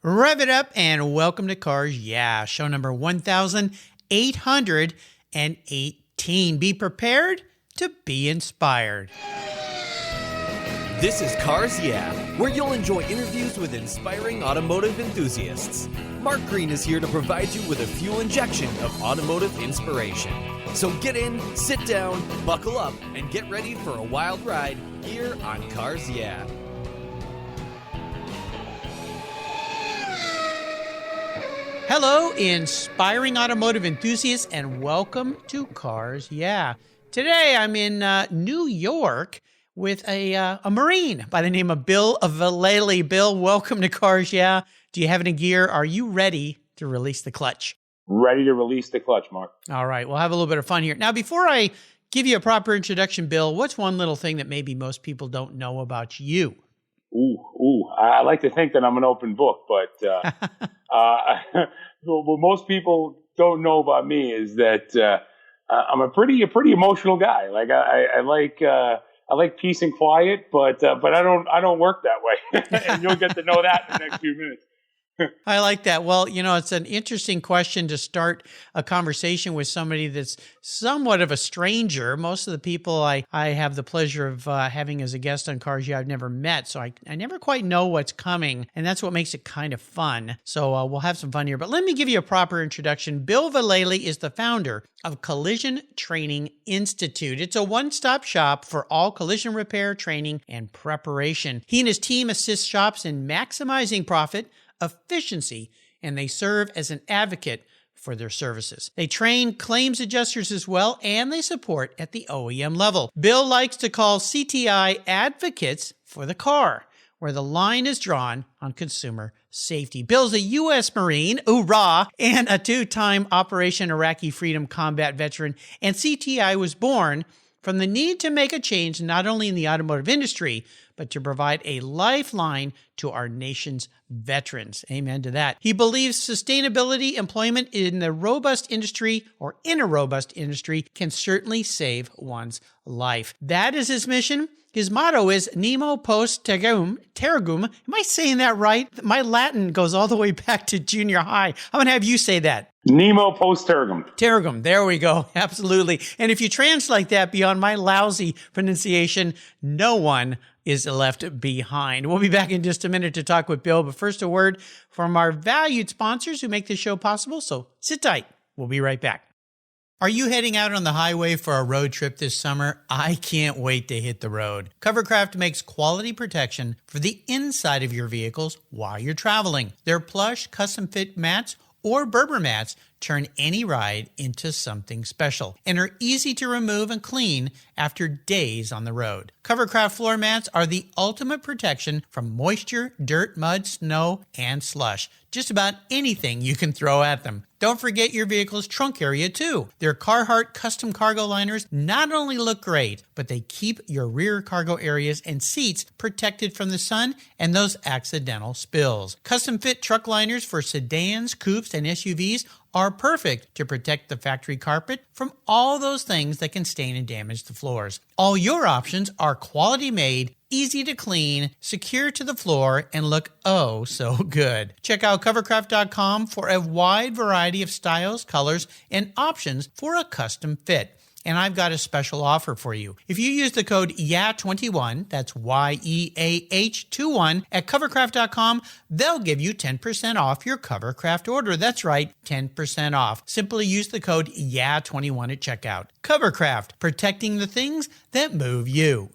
Rev it up and welcome to Cars Yeah, show number 1818. Be prepared to be inspired. This is Cars Yeah, where you'll enjoy interviews with inspiring automotive enthusiasts. Mark Green is here to provide you with a fuel injection of automotive inspiration. So get in, sit down, buckle up, and get ready for a wild ride here on Cars Yeah. Hello, inspiring automotive enthusiasts, and welcome to Cars Yeah. Today I'm in New York with a Marine by the name of Bill Vallely. Bill, welcome to Cars Yeah. Do you have any gear? Are you ready to release the clutch? Ready to release the clutch, Mark. All right, we'll have a little bit of fun here. Now, before I give you a proper introduction, Bill, what's one little thing that maybe most people don't know about you? I like to think that I'm an open book, but what most people don't know about me is that I'm a pretty emotional guy. Like I like peace and quiet, but I don't work that way, and you'll get to know that in the next few minutes. I like that. Well, you know, it's an interesting question to start a conversation with somebody that's somewhat of a stranger. Most of the people I have the pleasure of having as a guest on Cars Yeah I've never met, so I never quite know what's coming, and that's what makes it kind of fun. So we'll have some fun here. But let me give you a proper introduction. Bill Vallely is the founder of Collision Training Institute. It's a one-stop shop for all collision repair, training, and preparation. He and his team assist shops in maximizing profit, efficiency, and they serve as an advocate for their services. They train claims adjusters as well, and they support at the OEM level. Bill likes to call CTI advocates for the car, where the line is drawn on consumer safety. Bill's a U.S. Marine, hoorah, and a two-time Operation Iraqi Freedom combat veteran, and CTI was born from the need to make a change not only in the automotive industry, but to provide a lifeline to our nation's veterans. Amen to that. He believes sustainability employment in a robust industry can certainly save one's life. That is his mission. His motto is Nemo Post Tergum. Am I saying that right? My Latin goes all the way back to junior high. I'm going to have you say that. Nemo Post Tergum. Tergum. There we go. Absolutely. And if you translate that beyond my lousy pronunciation, no one is left behind. We'll be back in just a minute to talk with Bill, but first a word from our valued sponsors who make this show possible. So sit tight. We'll be right back. Are you heading out on the highway for a road trip this summer? I can't wait to hit the road. Covercraft makes quality protection for the inside of your vehicles while you're traveling. Their plush, custom-fit mats or Berber mats turn any ride into something special and are easy to remove and clean after days on the road. Covercraft floor mats are the ultimate protection from moisture, dirt, mud, snow, and slush. Just about anything you can throw at them. Don't forget your vehicle's trunk area too. Their Carhartt custom cargo liners not only look great, but they keep your rear cargo areas and seats protected from the sun and those accidental spills. Custom fit truck liners for sedans, coupes, and SUVs are perfect to protect the factory carpet from all those things that can stain and damage the floors. All your options are quality made, easy to clean, secure to the floor, and look oh so good. Check out covercraft.com for a wide variety of styles, colors, and options for a custom fit. And I've got a special offer for you. If you use the code YEAH21, that's YEAH21 at covercraft.com, they'll give you 10% off your Covercraft order. That's right, 10% off. Simply use the code YEAH21 at checkout. Covercraft, protecting the things that move you.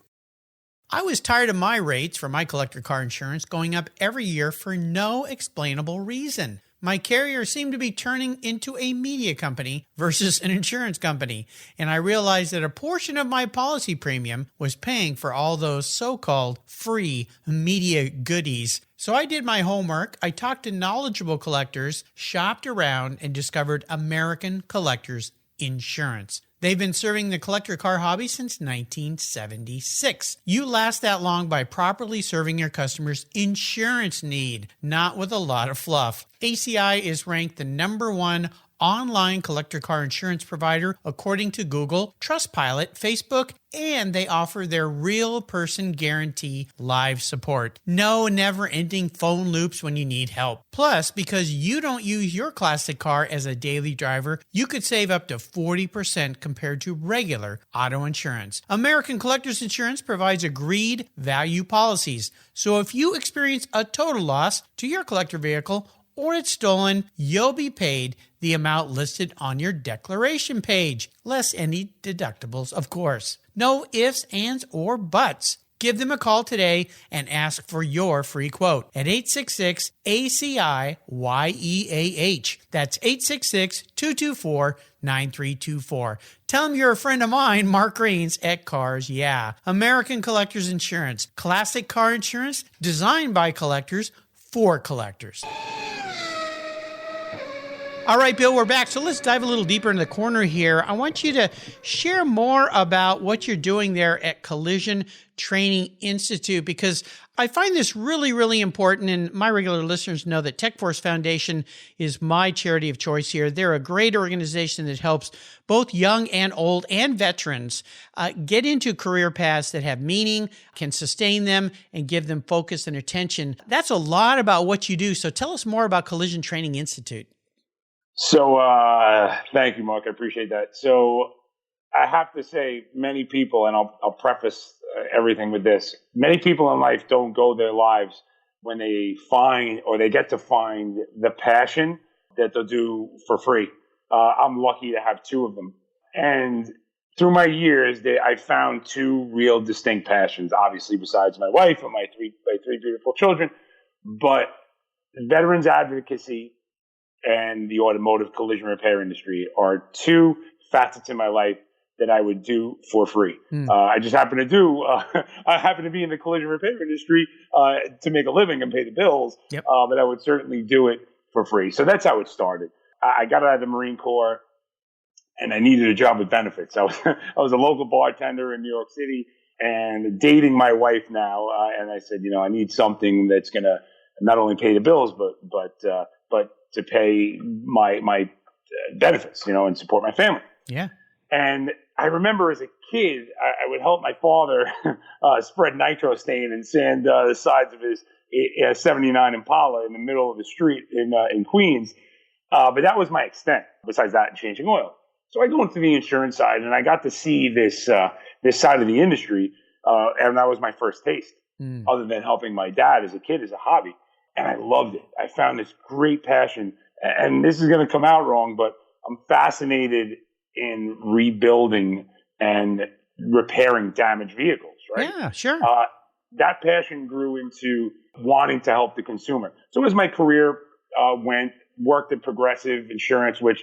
I was tired of my rates for my collector car insurance going up every year for no explainable reason. My carrier seemed to be turning into a media company versus an insurance company, and I realized that a portion of my policy premium was paying for all those so-called free media goodies. So I did my homework, I talked to knowledgeable collectors, shopped around, and discovered American Collectors Insurance. They've been serving the collector car hobby since 1976. You last that long by properly serving your customers' insurance need, not with a lot of fluff. ACI is ranked the #1 online collector car insurance provider according to Google, Trustpilot, Facebook, and they offer their real person guarantee live support. No never-ending phone loops when you need help. Plus, because you don't use your classic car as a daily driver, you could save up to 40% compared to regular auto insurance. American Collectors Insurance provides agreed value policies. So if you experience a total loss to your collector vehicle or it's stolen, you'll be paid the amount listed on your declaration page, less any deductibles, of course. No ifs, ands, or buts. Give them a call today and ask for your free quote at 866-ACI-YEAH. That's 866-224-9324. Tell them you're a friend of mine, Mark Greens at Cars Yeah. American Collectors Insurance. Classic car insurance designed by collectors for collectors. All right, Bill, we're back. So let's dive a little deeper into the corner here. I want you to share more about what you're doing there at Collision Training Institute, because I find this really, really important. And my regular listeners know that Tech Force Foundation is my charity of choice here. They're a great organization that helps both young and old and veterans get into career paths that have meaning, can sustain them, and give them focus and attention. That's a lot about what you do. So tell us more about Collision Training Institute. So, thank you, Mark. I appreciate that. So I have to say many people, and I'll preface everything with this. Many people in life don't go their lives when they find or they get to find the passion that they'll do for free. I'm lucky to have two of them. And through my years, I found two real distinct passions, obviously, besides my wife and my three beautiful children. But veterans advocacy and the automotive collision repair industry are two facets in my life that I would do for free. I just happen to I happen to be in the collision repair industry to make a living and pay the bills, Yep. But I would certainly do it for free. So that's how it started. I got out of the Marine Corps and I needed a job with benefits. I was a local bartender in New York City and dating my wife now. And I said, I need something that's going to not only pay the bills, but to pay my benefits, and support my family. Yeah. And I remember as a kid, I would help my father spread nitro stain and sand the sides of his 79 Impala in the middle of the street in Queens. But that was my extent, besides that and changing oil. So I go into the insurance side, and I got to see this side of the industry, and that was my first taste, other than helping my dad as a kid as a hobby. And I loved it. I found this great passion. And this is going to come out wrong, but I'm fascinated in rebuilding and repairing damaged vehicles, right? Yeah, sure. That passion grew into wanting to help the consumer. So as my career worked at Progressive Insurance, which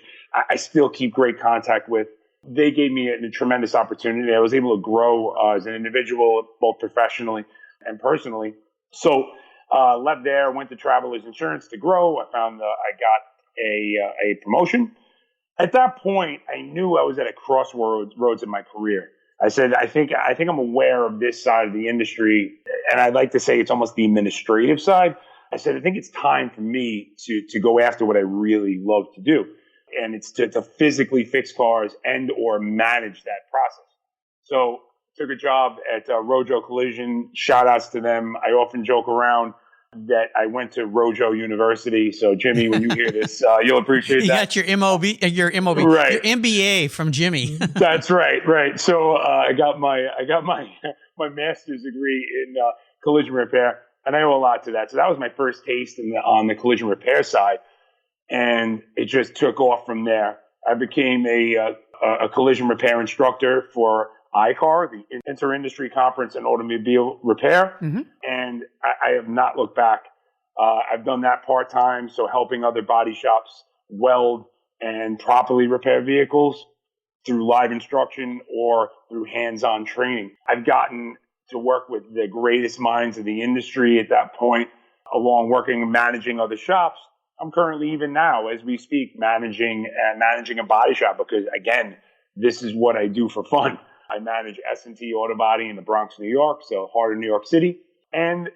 I still keep great contact with, they gave me a tremendous opportunity. I was able to grow as an individual, both professionally and personally. So left there, went to Travelers Insurance to grow. I found I got a promotion. At that point, I knew I was at a crossroads in my career. I said, I think I'm aware of this side of the industry, and I'd like to say it's almost the administrative side. I said, I think it's time for me to go after what I really love to do, and it's to physically fix cars and or manage that process. So took a job at Rojo Collision. Shout outs to them. I often joke around that I went to Rojo University. So Jimmy, when you hear this, you'll appreciate that. You got your MOB, right. your MBA from Jimmy. That's right. Right. So I got my master's degree in collision repair, and I owe a lot to that. So that was my first taste on the collision repair side, and it just took off from there. I became a collision repair instructor for ICAR, the Inter-Industry Conference in Automobile Repair, and I have not looked back. I've done that part-time, so helping other body shops weld and properly repair vehicles through live instruction or through hands-on training. I've gotten to work with the greatest minds of the industry at that point, along working and managing other shops. I'm currently, even now, as we speak, managing a body shop because, again, this is what I do for fun. I manage S&T Auto Body in the Bronx, New York, so heart of New York City. And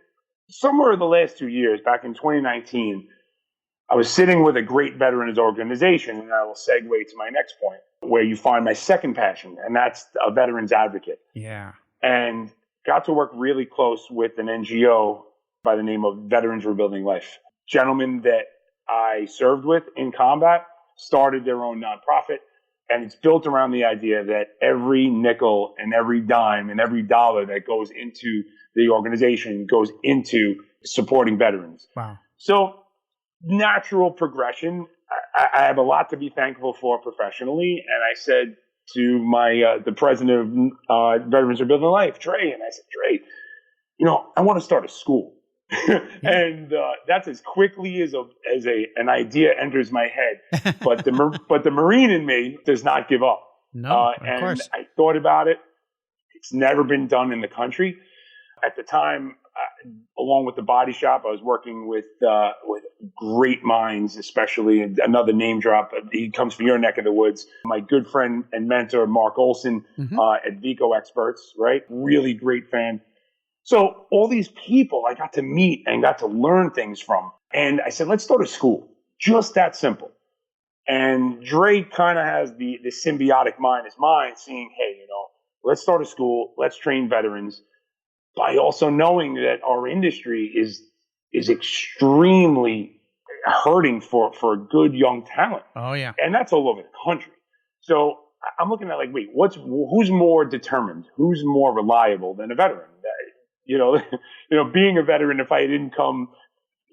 somewhere in the last 2 years, back in 2019, I was sitting with a great veterans organization, and I will segue to my next point, where you find my second passion, and that's a veterans advocate. Yeah. And got to work really close with an NGO by the name of Veterans Rebuilding Life. Gentlemen that I served with in combat started their own nonprofit, and it's built around the idea that every nickel and every dime and every dollar that goes into the organization goes into supporting veterans. Wow. So natural progression. I have a lot to be thankful for professionally, and I said to my the president of Veterans Rebuilding Life, Trey, and I said, Trey, I want to start a school. And that's as quickly as an idea enters my head. But the Marine in me does not give up. No, of and course. I thought about it. It's never been done in the country. At the time, along with the body shop, I was working with great minds, especially another name drop. He comes from your neck of the woods. My good friend and mentor, Mark Olson, at Vico Experts, right? Really great fan. So all these people I got to meet and got to learn things from. And I said, let's start a school. Just that simple. And Dre kind of has the symbiotic mind as mine, saying, hey, let's start a school. Let's train veterans. By also knowing that our industry is extremely hurting for good young talent. Oh, yeah. And that's all over the country. So I'm looking at wait, who's more determined? Who's more reliable than a veteran? Being a veteran, if I didn't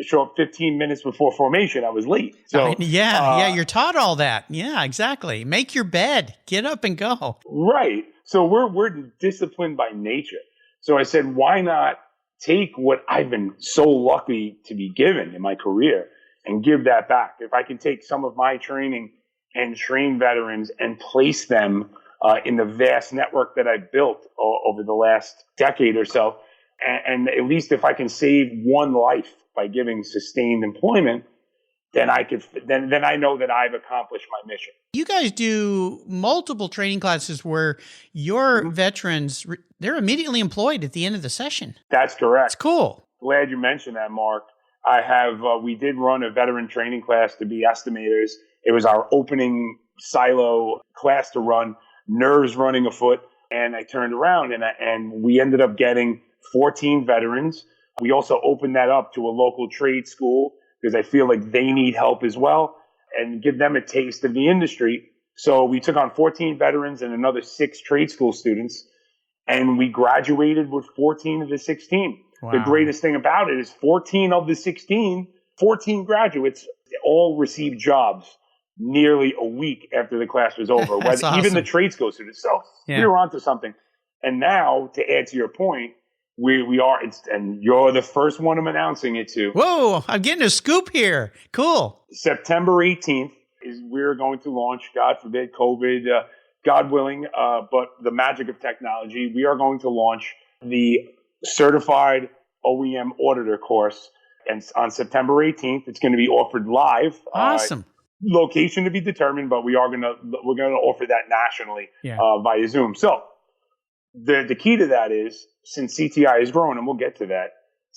show up 15 minutes before formation, I was late. So you're taught all that. Yeah, exactly. Make your bed, get up and go. Right. So we're disciplined by nature. So I said, why not take what I've been so lucky to be given in my career and give that back? If I can take some of my training and train veterans and place them in the vast network that I've built over the last decade or so, and at least if I can save one life by giving sustained employment, then I know that I've accomplished my mission. You guys do multiple training classes where your veterans, they're immediately employed at the end of the session. That's correct. It's cool. Glad you mentioned that, Mark. We did run a veteran training class to be estimators. It was our opening silo class to run, nerves running afoot. And I turned around and we ended up getting 14 veterans. We also opened that up to a local trade school because I feel like they need help as well and give them a taste of the industry. So we took on 14 veterans and another 6 trade school students, and we graduated with 14 of the 16. Wow. The greatest thing about it is 14 of the 16, 14 graduates all received jobs nearly a week after the class was over, awesome. Even the trade school students. So you're onto something. And now, to add to your point, we are, and you're the first one I'm announcing it to. Whoa, I'm getting a scoop here. Cool. September 18th is we're going to launch, God forbid, COVID, God willing, but the magic of technology, we are going to launch the Certified OEM Auditor course. And on September 18th, it's going to be offered live. Awesome. Location to be determined, but we're going to offer that nationally via Zoom. So the key to that is, since CTI has grown, and we'll get to that,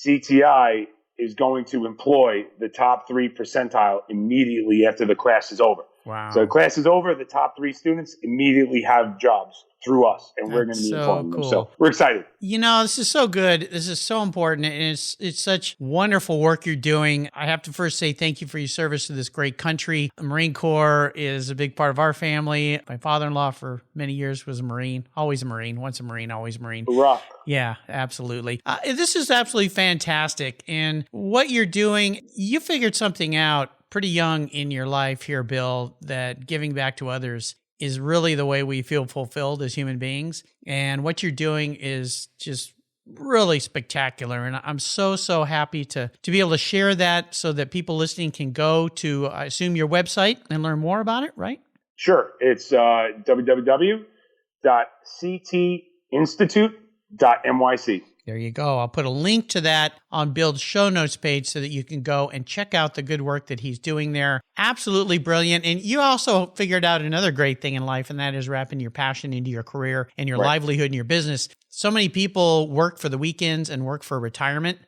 CTI is going to employ the top 3 percentile immediately after the class is over. Wow. So the class is over, the top 3 students immediately have jobs through us, and we're going to be employing them. So we're excited. This is so good. This is so important. And it's such wonderful work you're doing. I have to first say thank you for your service to this great country. The Marine Corps is a big part of our family. My father-in-law for many years was a Marine, always a Marine, once a Marine, always a Marine. Hoorah. Yeah, absolutely. This is absolutely fantastic. And what you're doing, you figured something out pretty young in your life here, Bill, that giving back to others is really the way we feel fulfilled as human beings. And what you're doing is just really spectacular. And I'm so, so happy to be able to share that so that people listening can go to, I assume, your website and learn more about it, right? Sure. It's www.ctinstitute.nyc. There you go. I'll put a link to that on Bill's show notes page so that you can go and check out the good work that he's doing there. Absolutely brilliant. And you also figured out another great thing in life, and that is wrapping your passion into your career and your livelihood and your business. So many people work for the weekends and work for retirement.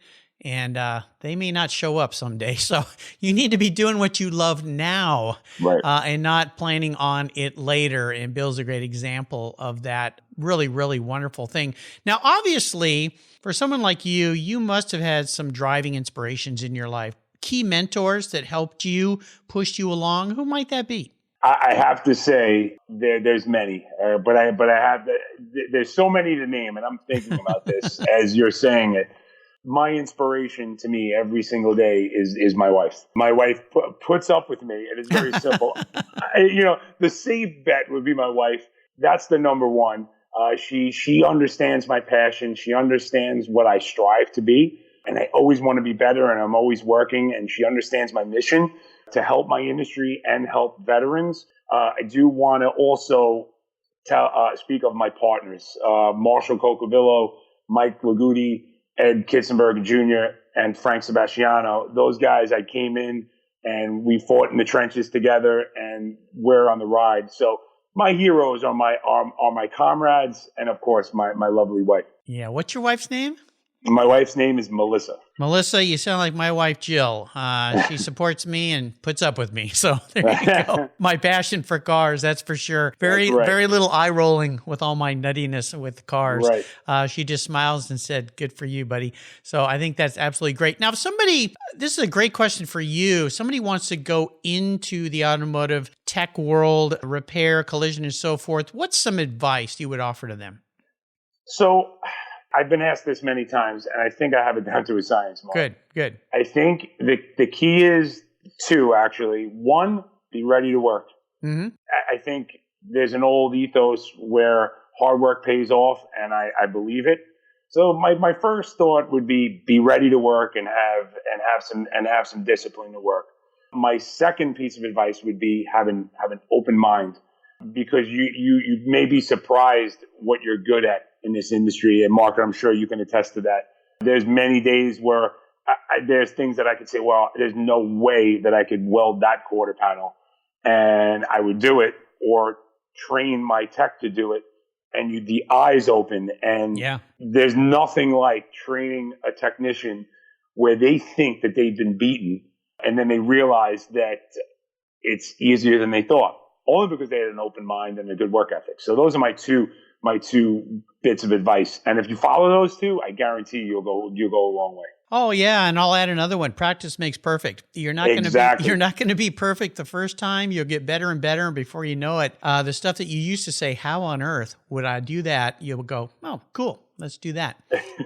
and they may not show up someday. So you need to be doing what you love now, Right. and not planning on it later. And Bill's a great example of that really, really wonderful thing. Now, obviously, for someone like you, you must have had some driving inspirations in your life, key mentors that helped you, pushed you along. Who might that be? I have to say there's many, but I have there's so many to name, and I'm thinking about this as you're saying it. My inspiration to me every single day is my wife. My wife puts up with me, and it's very simple. The safe bet would be my wife. That's the number one. She understands my passion. She understands what I strive to be, and I always want to be better, and I'm always working. And she understands my mission to help my industry and help veterans. I do want to also speak of my partners, Marshall Cocavillo, Mike Laguti, Ed Kitzenberg Jr., and Frank Sebastiano. Those guys, I came in and we fought in the trenches together, and we're on the ride. So my heroes are my comrades, and of course my lovely wife. Yeah. What's your wife's name? My wife's name is Melissa. Melissa, you sound like my wife, Jill. She supports me and puts up with me. So there you go. My passion for cars, that's for sure. Very little eye rolling with all my nuttiness with cars. Right. She just smiles and said, good for you, buddy. So I think that's absolutely great. Now, this is a great question for you. Somebody wants to go into the automotive tech world, repair, collision, and so forth. What's some advice you would offer to them? So I've been asked this many times, and I think I have it down to a science, Mark. Good. I think the key is two, actually. One, be ready to work. Mm-hmm. I think there's an old ethos where hard work pays off, and I believe it. So my first thought would be ready to work and have some discipline to work. My second piece of advice would be have an open mind, because you may be surprised what you're good at in this industry. And Mark, I'm sure you can attest to that. There's many days where there's things that I could say, well, there's no way that I could weld that quarter panel, and I would do it, or train my tech to do it. And the eyes open, and there's nothing like training a technician where they think that they've been beaten, and then they realize that it's easier than they thought, only because they had an open mind and a good work ethic. So those are my two bits of advice. And if you follow those two, I guarantee you'll go a long way. Oh yeah, and I'll add another one. Practice makes perfect. You're not going to be perfect the first time. You'll get better and better, and before you know it, the stuff that you used to say, "How on earth would I do that?" You'll go, "Oh, cool. Let's do that."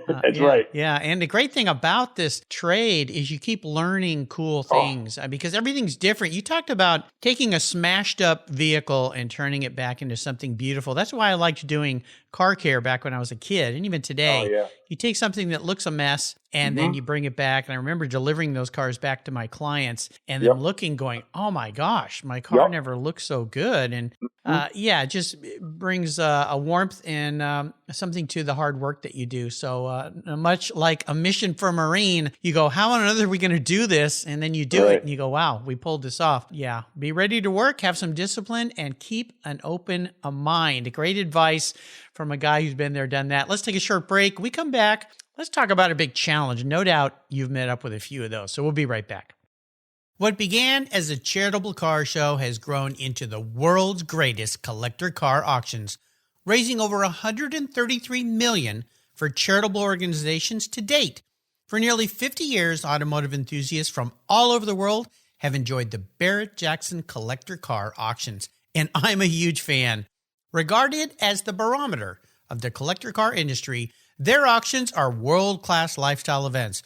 That's right. Yeah. And the great thing about this trade is you keep learning cool things because everything's different. You talked about taking a smashed up vehicle and turning it back into something beautiful. That's why I liked doing car care back when I was a kid. And even today, you take something that looks a mess and then you bring it back. And I remember delivering those cars back to my clients and then looking, going, oh my gosh, my car never looked so good. And it just brings a warmth and something to the hard work that you do. So much like a mission for a Marine, you go, how on earth are we going to do this? And then you do it and you go, wow, we pulled this off. Yeah. Be ready to work, have some discipline, and keep an open mind. Great advice from a guy who's been there, done that. Let's take a short break. We come back. Let's talk about a big challenge. No doubt you've met up with a few of those. So we'll be right back. What began as a charitable car show has grown into the world's greatest collector car auctions, raising over $133 million for charitable organizations to date. For nearly 50 years, automotive enthusiasts from all over the world have enjoyed the Barrett-Jackson collector car auctions, and I'm a huge fan. Regarded as the barometer of the collector car industry, their auctions are world-class lifestyle events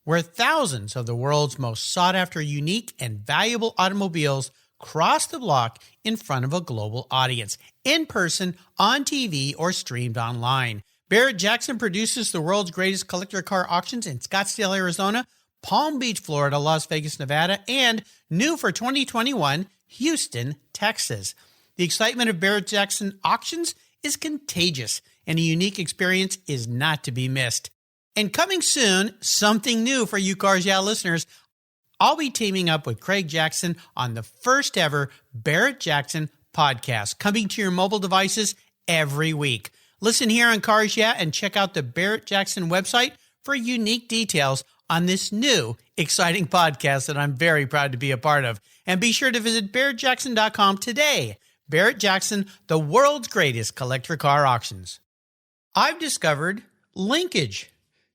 where thousands of the world's most sought-after, unique, and valuable automobiles cross the block in front of a global audience, in person, on TV, or streamed online. Barrett-Jackson produces the world's greatest collector car auctions in Scottsdale, Arizona, Palm Beach, Florida, Las Vegas, Nevada, and new for 2021, Houston, Texas. The excitement of Barrett-Jackson auctions is contagious, and a unique experience is not to be missed. And coming soon, something new for you Cars Yeah listeners. I'll be teaming up with Craig Jackson on the first ever Barrett-Jackson podcast, coming to your mobile devices every week. Listen here on Cars Yeah and check out the Barrett-Jackson website for unique details on this new, exciting podcast that I'm very proud to be a part of. And be sure to visit barrettjackson.com today. Barrett Jackson, the world's greatest collector car auctions. I've discovered Linkage.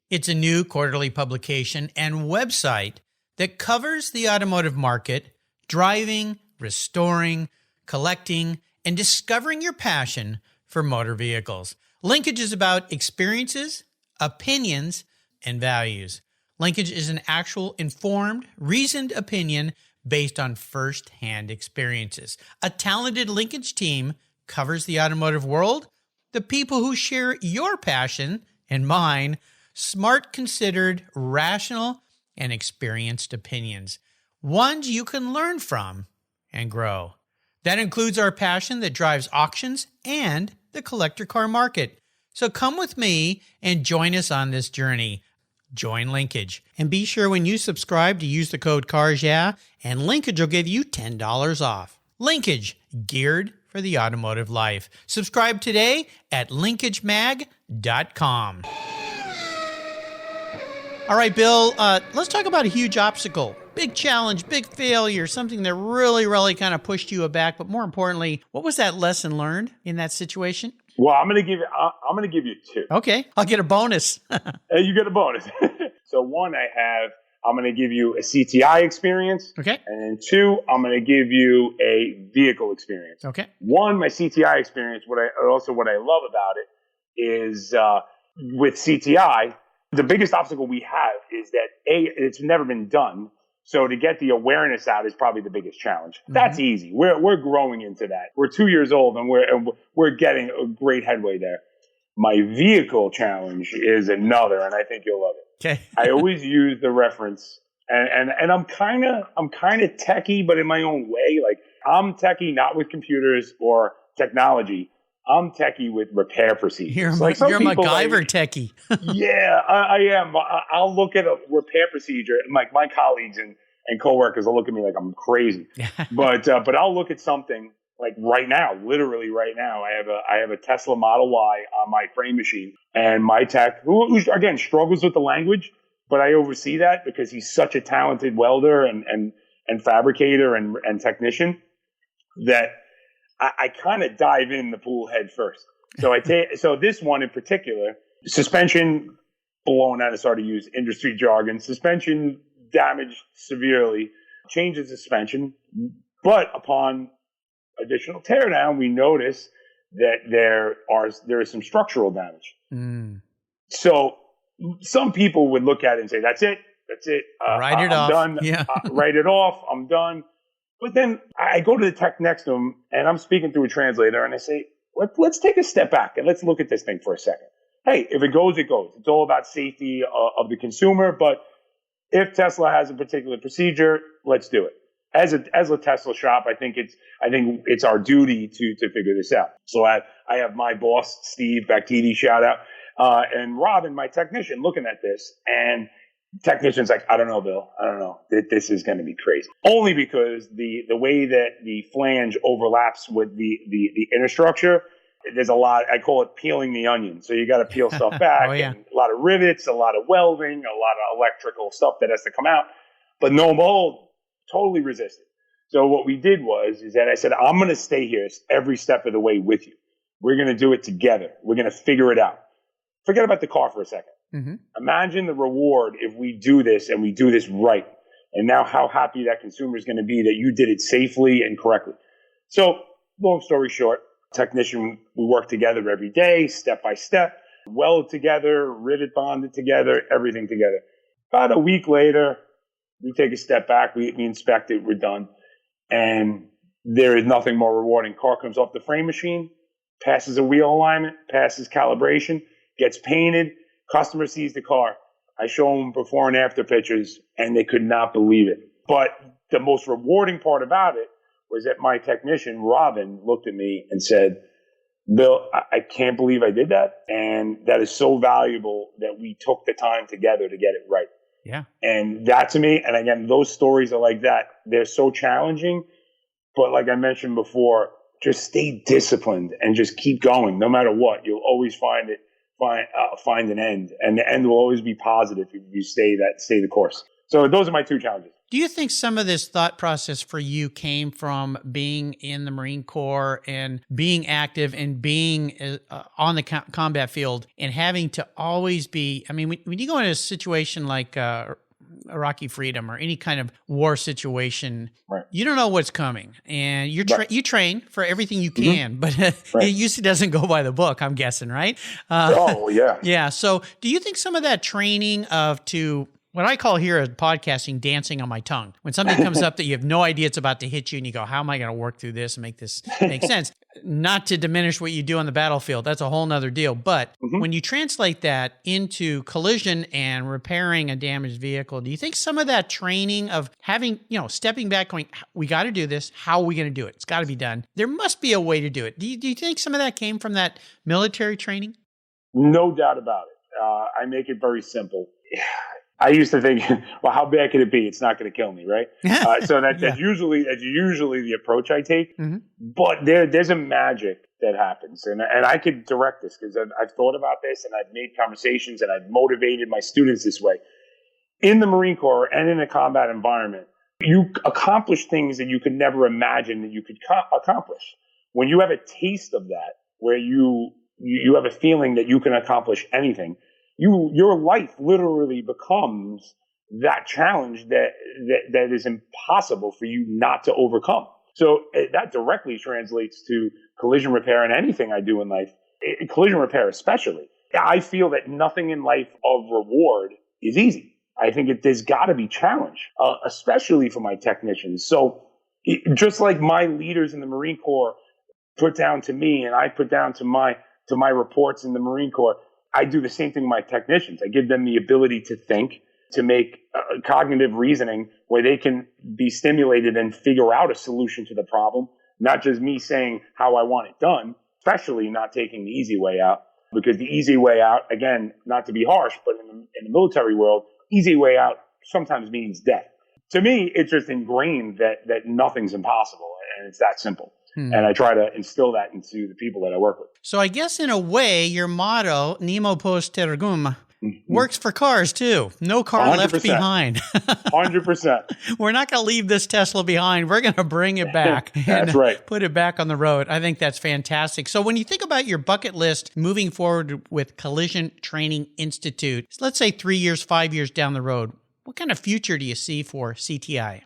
It's a new quarterly publication and website that covers the automotive market, driving, restoring, collecting, and discovering your passion for motor vehicles. Linkage is about experiences, opinions, and values. Linkage is an actual informed, reasoned opinion based on first-hand experiences. A talented Linkage team covers the automotive world, the people who share your passion and mine, smart, considered, rational, and experienced opinions, ones you can learn from and grow. That includes our passion that drives auctions and the collector car market. So come with me and join us on this journey. Join Linkage. And be sure when you subscribe to use the code CARSYEAH, and Linkage will give you $10 off. Linkage, geared for the automotive life. Subscribe today at linkagemag.com. All right, Bill, let's talk about a huge obstacle, big challenge, big failure, something that really kind of pushed you aback. But more importantly, what was that lesson learned in that situation? Well, I'm going to give you two. Okay, I'll get a bonus. You get a bonus. So one, I'm going to give you a CTI experience. Okay. And then two, I'm going to give you a vehicle experience. Okay. One, my CTI experience, what I love about it is with CTI, the biggest obstacle we have is that it's never been done. So to get the awareness out is probably the biggest challenge. Mm-hmm. That's easy. We're growing into that. We're 2 years old and we're getting a great headway there. My vehicle challenge is another, and I think you'll love it. Okay. I always use the reference, and I'm kind of techie, but in my own way. Like, I'm techie not with computers or technology. I'm techie with repair procedures. You're MacGyver techie. Yeah, I am. I'll look at a repair procedure, and my colleagues and coworkers will look at me like I'm crazy. But I'll look at something like right now, literally right now. I have a Tesla Model Y on my frame machine, and my tech, who again struggles with the language, but I oversee that because he's such a talented welder and fabricator and technician that I kind of dive in the pool head first. So so this one in particular, suspension blown out. I started to use industry jargon. Suspension damaged severely, changes suspension, but upon additional teardown, we notice that there is some structural damage. Mm. So some people would look at it and say, "That's it. Write it off. Done. Yeah. Write it off. I'm done." But then I go to the tech next to him, and I'm speaking through a translator, and I say, let's take a step back, and let's look at this thing for a second. Hey, if it goes, it goes. It's all about safety of the consumer, but if Tesla has a particular procedure, let's do it. As a Tesla shop, I think it's our duty to figure this out. So I have my boss, Steve Bactiti, shout out, and Robin, my technician, looking at this, and technician's like, I don't know, Bill. I don't know. This is going to be crazy. Only because the way that the flange overlaps with the inner structure, there's a lot, I call it peeling the onion. So you got to peel stuff back. Oh, yeah. And a lot of rivets, a lot of welding, a lot of electrical stuff that has to come out. But no mold, totally resistant. So what we did is that I said, I'm going to stay here every step of the way with you. We're going to do it together. We're going to figure it out. Forget about the car for a second. Mm-hmm. Imagine the reward if we do this and we do this right. And now how happy that consumer is going to be that you did it safely and correctly. So long story short, technician, we work together every day, step by step, weld together, rivet bonded together, everything together. About a week later, we take a step back, we inspect it, we're done. And there is nothing more rewarding. Car comes off the frame machine, passes a wheel alignment, passes calibration, gets painted. Customer sees the car. I show them before and after pictures, and they could not believe it. But the most rewarding part about it was that my technician, Robin, looked at me and said, Bill, I can't believe I did that. And that is so valuable that we took the time together to get it right. Yeah. And that to me, and again, those stories are like that. They're so challenging. But like I mentioned before, just stay disciplined and just keep going no matter what. You'll always find find an end, and the end will always be positive if you stay the course. So those are my two challenges. Do you think some of this thought process for you came from being in the Marine Corps and being active and being on the combat field and having to always be, I mean, when you go into a situation like Iraqi freedom or any kind of war situation, right, you don't know what's coming, and you train for everything you can, but right, it usually doesn't go by the book, I'm guessing, right? Oh, yeah. Yeah. So do you think some of that training to what I call here as podcasting, dancing on my tongue. When something comes up that you have no idea it's about to hit you and you go, how am I going to work through this and make this make sense? Not to diminish what you do on the battlefield. That's a whole nother deal. But when you translate that into collision and repairing a damaged vehicle, do you think some of that training of having, stepping back, going, we got to do this. How are we going to do it? It's got to be done. There must be a way to do it. Do you think some of that came from that military training? No doubt about it. I make it very simple. I used to think, well, how bad could it be? It's not going to kill me, right? So that's usually the approach I take. Mm-hmm. But there's a magic that happens, and I could direct this because I've thought about this and I've made conversations and I've motivated my students this way. In the Marine Corps and in a combat environment, you accomplish things that you could never imagine that you could accomplish. When you have a taste of that, where you have a feeling that you can accomplish anything, your life literally becomes that challenge that is impossible for you not to overcome. So that directly translates to collision repair and anything I do in life, collision repair especially. I feel that nothing in life of reward is easy. I think there's got to be challenge, especially for my technicians. So just like my leaders in the Marine Corps put down to me and I put down to my reports in the Marine Corps, I do the same thing with my technicians. I give them the ability to think, to make cognitive reasoning where they can be stimulated and figure out a solution to the problem, not just me saying how I want it done, especially not taking the easy way out, because the easy way out, again, not to be harsh, but in the military world, easy way out sometimes means death. To me, it's just ingrained that nothing's impossible, and it's that simple. And I try to instill that into the people that I work with. So I guess in a way, your motto, Nemo post tergum, works for cars too. No car 100%. Left behind. 100%. We're not going to leave this Tesla behind. We're going to bring it back That's right. Put it back on the road. I think that's fantastic. So when you think about your bucket list moving forward with Collision Training Institute, let's say 3 years, 5 years down the road, what kind of future do you see for CTI?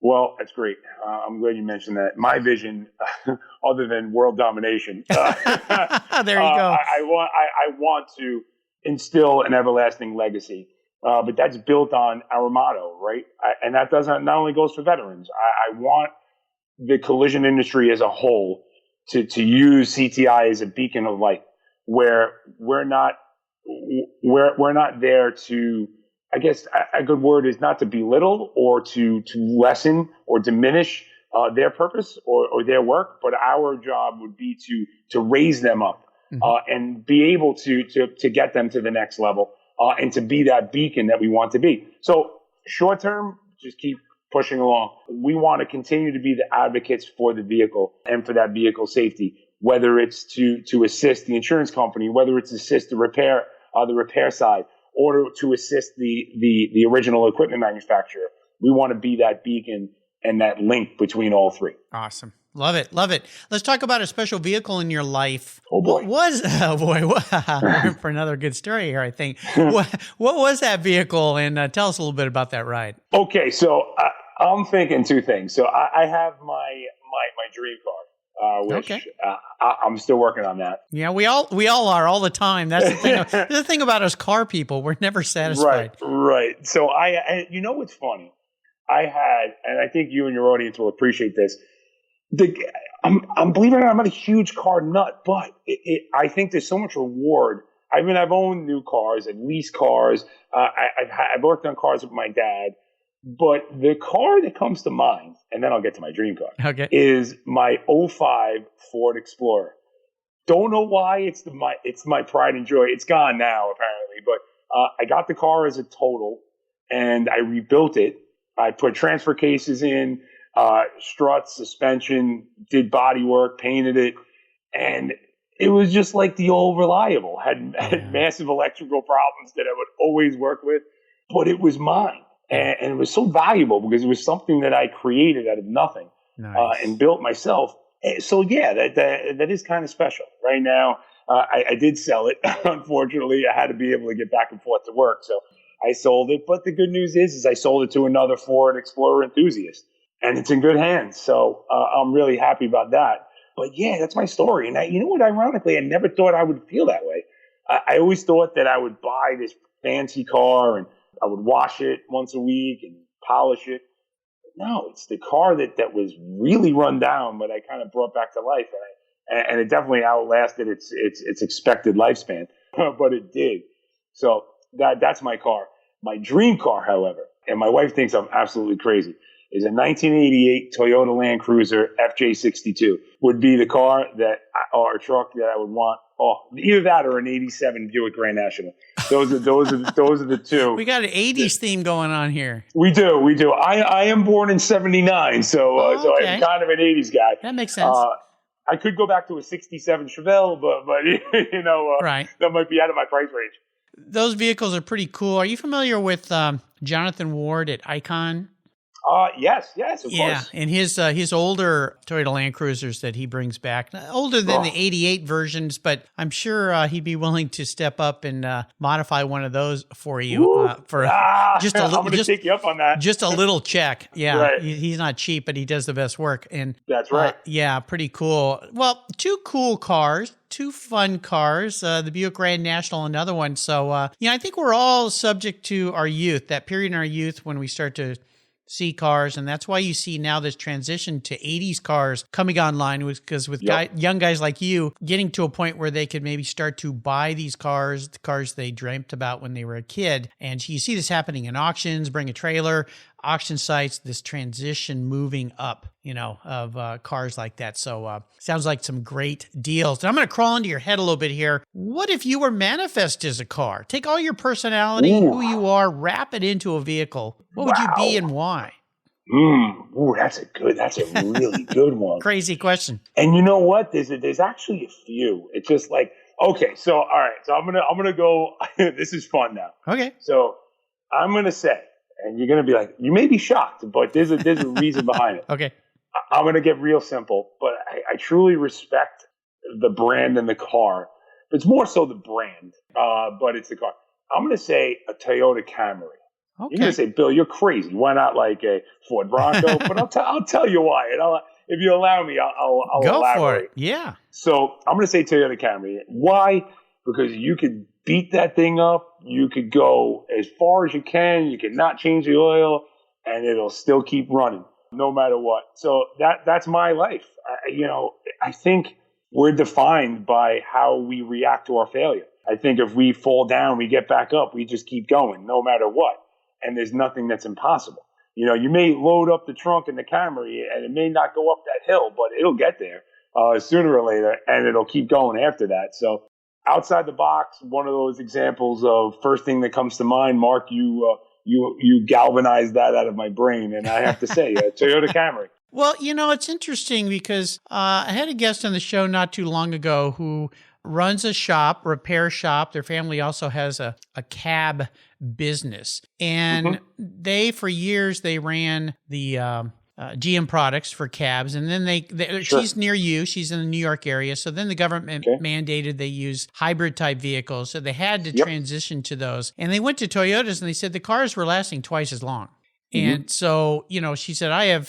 Well, that's great. I'm glad you mentioned that. My vision, other than world domination, there you go. I want to instill an everlasting legacy, but that's built on our motto, right? And that not only goes for veterans. I want the collision industry as a whole to use CTI as a beacon of light, where we're not there to. I guess a good word is not to belittle or to lessen or diminish their purpose or their work, but our job would be to raise them up and be able to get them to the next level and to be that beacon that we want to be. So short term, just keep pushing along. We want to continue to be the advocates for the vehicle and for that vehicle safety, whether it's to assist the insurance company, whether it's assist the repair side, or to assist the original equipment manufacturer. We want to be that beacon and that link between all three. Awesome. Love it. Love it. Let's talk about a special vehicle in your life. Oh, boy. We're in for another good story here, I think. what was that vehicle? And tell us a little bit about that ride. Okay, so I'm thinking two things. So I have my dream car. Which I'm still working on that. Yeah, we all are all the time. That's the thing. The thing about us car people, we're never satisfied. Right. So I you know what's funny? I had, and I think you and your audience will appreciate this. I'm believe it or not, I'm not a huge car nut, but I think there's so much reward. I mean, I've owned new cars, I've leased cars. I've worked on cars with my dad. But the car that comes to mind, and then I'll get to my dream car, is my '05 Ford Explorer. Don't know why it's my pride and joy. It's gone now apparently, but I got the car as a total, and I rebuilt it. I put transfer cases in, struts, suspension, did body work, painted it, and it was just like the old reliable. Had massive electrical problems that I would always work with, but it was mine. And it was so valuable because it was something that I created out of nothing and built myself. So yeah, that is kind of special. Right now, I did sell it. Unfortunately, I had to be able to get back and forth to work, so I sold it. But the good news is I sold it to another Ford Explorer enthusiast, and it's in good hands. So I'm really happy about that. But yeah, that's my story. And you know what? Ironically, I never thought I would feel that way. I always thought that I would buy this fancy car and I would wash it once a week and polish it. No, it's the car that was really run down, but I kind of brought back to life, and it definitely outlasted its expected lifespan, but it did. So that's my car. My dream car, however, and my wife thinks I'm absolutely crazy, is a 1988 Toyota Land Cruiser FJ62. Would be the car or truck that I would want. Oh, either that or an '87 Buick Grand National. Those are the two. We got an '80s theme going on here. We do. I am born in '79, so I'm kind of an '80s guy. That makes sense. I could go back to a '67 Chevelle, but right. That might be out of my price range. Those vehicles are pretty cool. Are you familiar with Jonathan Ward at Icon? Yes, of course. And his older Toyota Land Cruisers that he brings back, older than the '88 versions, but I'm sure he'd be willing to step up and modify one of those for you for just a little. I'm going to take you up on that. Just a little check. Yeah, right. He's not cheap, but he does the best work. And that's right. Yeah, pretty cool. Well, two cool cars. Two fun cars, the Buick Grand National, another one. So, I think we're all subject to our youth, that period in our youth when we start to see cars, and that's why you see now this transition to 80s cars coming online, because with young guys like you getting to a point where they could maybe start to buy these cars, the cars they dreamt about when they were a kid. And you see this happening in auctions, bring a trailer, auction sites, this transition moving up, of cars like that. So sounds like some great deals. And I'm going to crawl into your head a little bit here. What if you were manifest as a car? Take all your personality, who you are, wrap it into a vehicle. What would you be and why? That's a really good one. Crazy question. And you know what? There's actually a few. It's just like, okay, so all right, so I'm gonna go. This is fun now. Okay. So I'm gonna say, and you're gonna be like, you may be shocked, but there's a reason behind it. Okay. I'm gonna get real simple, but I truly respect the brand and the car. It's more so the brand, but it's the car. I'm gonna say a Toyota Camry. Okay. You're going to say, Bill, you're crazy. Why not like a Ford Bronco? But I'll tell you why. And if you allow me, I'll go elaborate. for it. Yeah. So I'm going to say Toyota Camry. Why? Because you could beat that thing up. You could go as far as you can. You can not change the oil, and it'll still keep running no matter what. So that's my life. I think we're defined by how we react to our failure. I think if we fall down, we get back up. We just keep going no matter what. And there's nothing that's impossible. You may load up the trunk in the Camry and it may not go up that hill, but it'll get there sooner or later, and it'll keep going after that. So outside the box, one of those examples of first thing that comes to mind, Mark, you galvanized that out of my brain. And I have to say, Toyota Camry. Well, it's interesting because I had a guest on the show not too long ago who runs a repair shop. Their family also has a cab business. And for years, they ran the GM products for cabs. And then she's near you. She's in the New York area. So then the government mandated they use hybrid type vehicles. So they had to transition to those. And they went to Toyotas and they said the cars were lasting twice as long. And so, she said, I have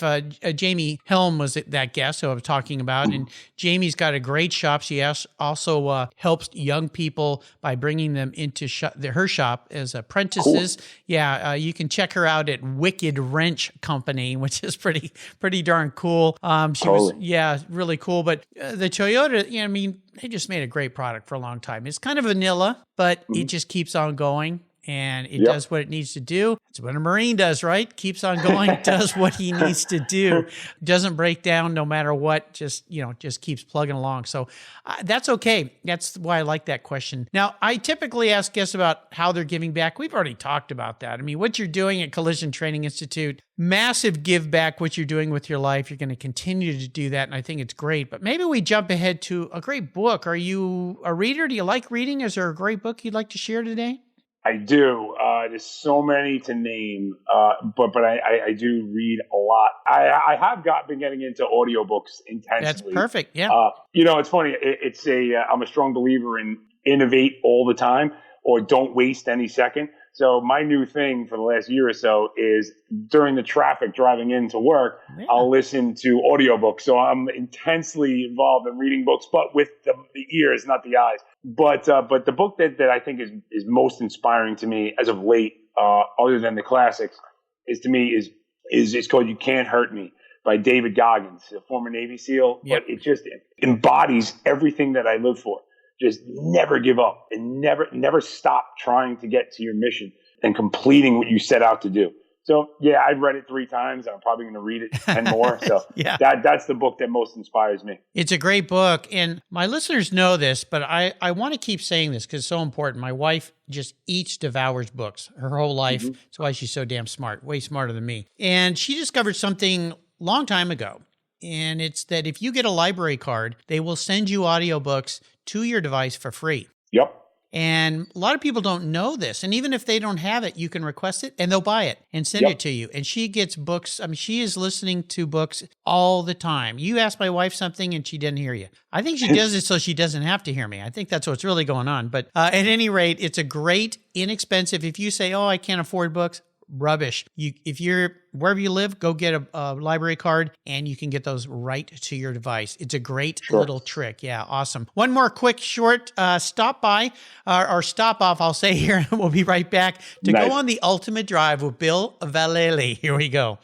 Jamie Helm was that guest who I was talking about. And Jamie's got a great shop. She also helps young people by bringing them into her shop as apprentices. Cool. Yeah, you can check her out at Wicked Wrench Company, which is pretty darn cool. She was really cool. But the Toyota, they just made a great product for a long time. It's kind of vanilla, but it just keeps on going. and it does what it needs to do. It's what a Marine does, right? Keeps on going, does what he needs to do. Doesn't break down no matter what, just keeps plugging along. So that's okay. That's why I like that question. Now, I typically ask guests about how they're giving back. We've already talked about that. I mean, what you're doing at Collision Training Institute, massive give back, what you're doing with your life. You're going to continue to do that, and I think it's great. But maybe we jump ahead to a great book. Are you a reader? Do you like reading? Is there a great book you'd like to share today? I do. There's so many to name, but I do read a lot. I have been getting into audiobooks intensely. That's perfect. Yeah. It's funny. I'm a strong believer in innovate all the time, or don't waste any second. So my new thing for the last year or so is during the traffic driving into work, I'll listen to audiobooks. So I'm intensely involved in reading books, but with the ears, not the eyes. But the book that I think is most inspiring to me as of late, other than the classics, is called You Can't Hurt Me by David Goggins, a former Navy SEAL. Yep. But it just embodies everything that I live for. Just never give up and never stop trying to get to your mission and completing what you set out to do. So, yeah, I've read it 3 times. I'm probably going to read it 10 more. So that's the book that most inspires me. It's a great book. And my listeners know this, but I want to keep saying this because it's so important. My wife just devours books her whole life. Mm-hmm. That's why she's so damn smart, way smarter than me. And she discovered something a long time ago. And it's that if you get a library card, they will send you audiobooks to your device for free. Yep. And a lot of people don't know this. And even if they don't have it, you can request it and they'll buy it and send it to you. And she gets books. I mean, she is listening to books all the time. You ask my wife something and she didn't hear you. I think she does it so she doesn't have to hear me. I think that's what's really going on. But at any rate, it's a great, inexpensive. If you say, I can't afford books, rubbish. If you're wherever you live, go get a library card and you can get those right to your device. It's a great little trick. Yeah, awesome. One more quick short stop by or stop off, I'll say here, and we'll be right back to go on the ultimate drive with Bill Vallely. Here we go.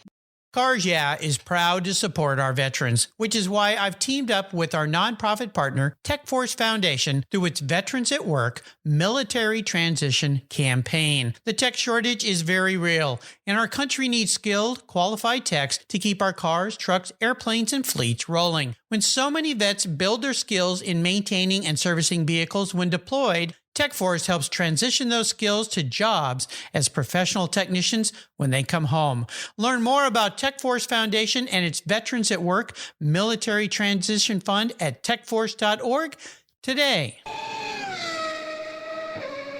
Cars Yeah is proud to support our veterans, which is why I've teamed up with our nonprofit partner, TechForce Foundation, through its Veterans at Work Military Transition Campaign. The tech shortage is very real, and our country needs skilled, qualified techs to keep our cars, trucks, airplanes, and fleets rolling. When so many vets build their skills in maintaining and servicing vehicles when deployed, TechForce helps transition those skills to jobs as professional technicians when they come home. Learn more about TechForce Foundation and its Veterans at Work Military Transition Fund at techforce.org today.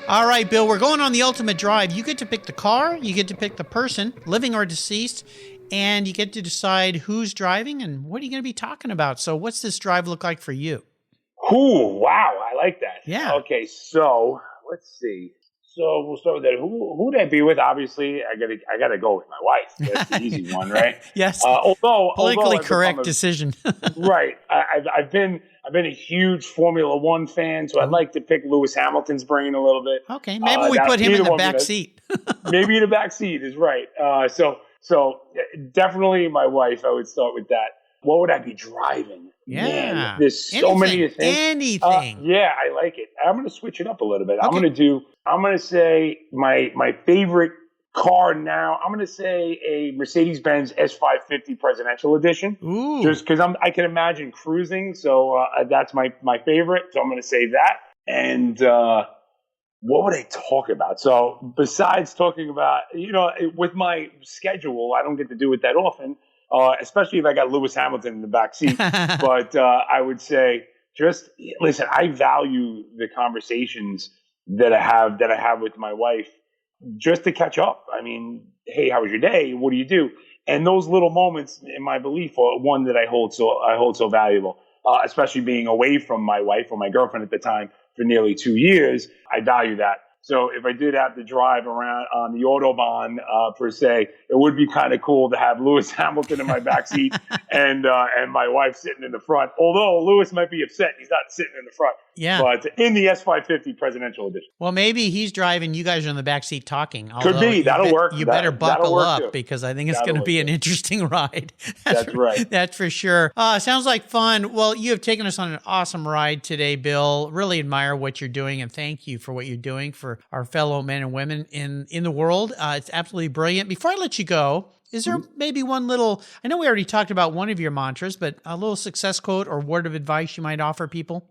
All right, Bill, we're going on the ultimate drive. You get to pick the car, you get to pick the person, living or deceased, and you get to decide who's driving and what are you going to be talking about. So what's this drive look like for you? Ooh, wow, I like that. Yeah. Okay, so let's see. So we'll start with that. Who would I be with? Obviously, I gotta go with my wife. That's the easy one, right? Yes. Although politically correct decision. Right. I've been a huge Formula One fan, so I'd like to pick Lewis Hamilton's brain a little bit. Okay, maybe we put him in the back seat. Maybe in the back seat is right. So definitely my wife. I would start with that. What would I be driving? Yeah. Man, there's so many things. Anything. Yeah, I like it. I'm going to switch it up a little bit. Okay. I'm going to say my favorite car now. I'm going to say a Mercedes-Benz S550 Presidential Edition. Ooh. Just because I can imagine cruising. So that's my favorite. So I'm going to say that. And what would I talk about? So besides talking about, with my schedule, I don't get to do it that often. Especially if I got Lewis Hamilton in the back seat. But I would say, just listen. I value the conversations that I have with my wife, just to catch up. I mean, hey, how was your day? What do you do? And those little moments, in my belief, are one that I hold so valuable. Especially being away from my wife or my girlfriend at the time for nearly 2 years, I value that. So if I did have to drive around on the Autobahn, per se, it would be kind of cool to have Lewis Hamilton in my backseat and my wife sitting in the front. Although Lewis might be upset he's not sitting in the front. Yeah. But in the S550 Presidential Edition. Well, maybe he's driving, you guys are in the backseat talking. Could be. That'll work. You better buckle up too, because I think it's going to be an interesting ride. That's right. That's for sure. Sounds like fun. Well, you have taken us on an awesome ride today, Bill. Really admire what you're doing and thank you for what you're doing for for our fellow men and women in the world. It's absolutely brilliant. Before I let you go, is there maybe one little, I know we already talked about one of your mantras, but a little success quote or word of advice you might offer people?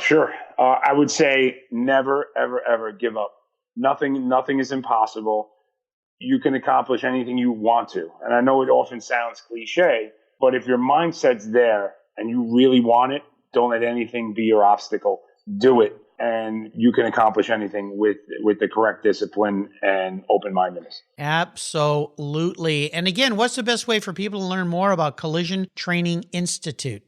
Sure. I would say never, ever, ever give up. Nothing is impossible. You can accomplish anything you want to. And I know it often sounds cliche, but if your mindset's there and you really want it, don't let anything be your obstacle. Do it. And you can accomplish anything with the correct discipline and open-mindedness. Absolutely. And again, what's the best way for people to learn more about Collision Training Institute?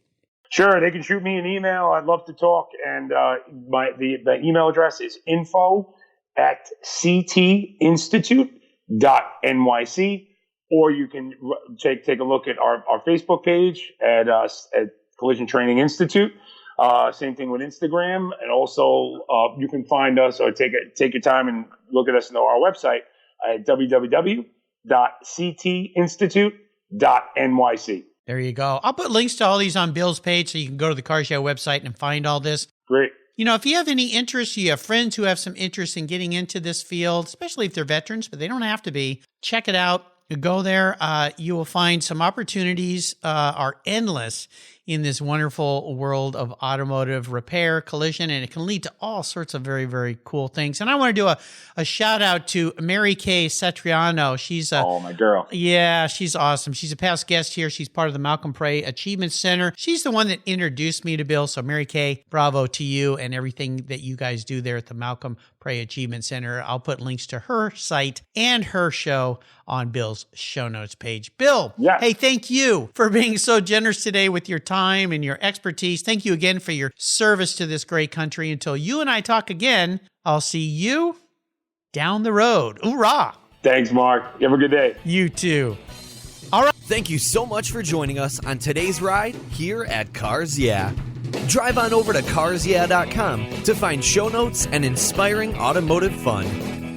Sure, they can shoot me an email. I'd love to talk. And the email address is info@ctinstitute.nyc, or you can take a look at our Facebook page at Collision Training Institute. Same thing with Instagram, and also you can find us or take your time and look at us on our website at www.ctinstitute.nyc. There you go. I'll put links to all these on Bill's page so you can go to the Cars Yeah website and find all this. Great. If you have any interest, you have friends who have some interest in getting into this field, especially if they're veterans, but they don't have to be, check it out. You go there, you will find some opportunities are endless in this wonderful world of automotive repair, collision, and it can lead to all sorts of very, very cool things. And I want to do a shout out to Mary Kay Satriano. She's my girl. Yeah, she's awesome. She's a past guest here. She's part of the Malcolm Prey Achievement Center. She's the one that introduced me to Bill. So Mary Kay, bravo to you and everything that you guys do there at the Malcolm Prey Achievement Center. I'll put links to her site and her show on Bill's show notes page. Bill, Hey, thank you for being so generous today with your time and your expertise. Thank you again for your service to this great country. Until you and I talk again, I'll see you down the road. Hoorah! Thanks, Mark. You have a good day. You too. All right. Thank you so much for joining us on today's ride here at Cars Yeah. Drive on over to carsyeah.com to find show notes and inspiring automotive fun.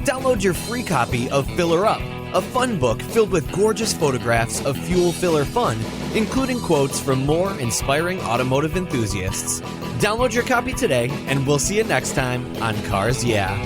Download your free copy of Filler Up, a fun book filled with gorgeous photographs of fuel filler fun, including quotes from more inspiring automotive enthusiasts. Download your copy today, and we'll see you next time on Cars Yeah.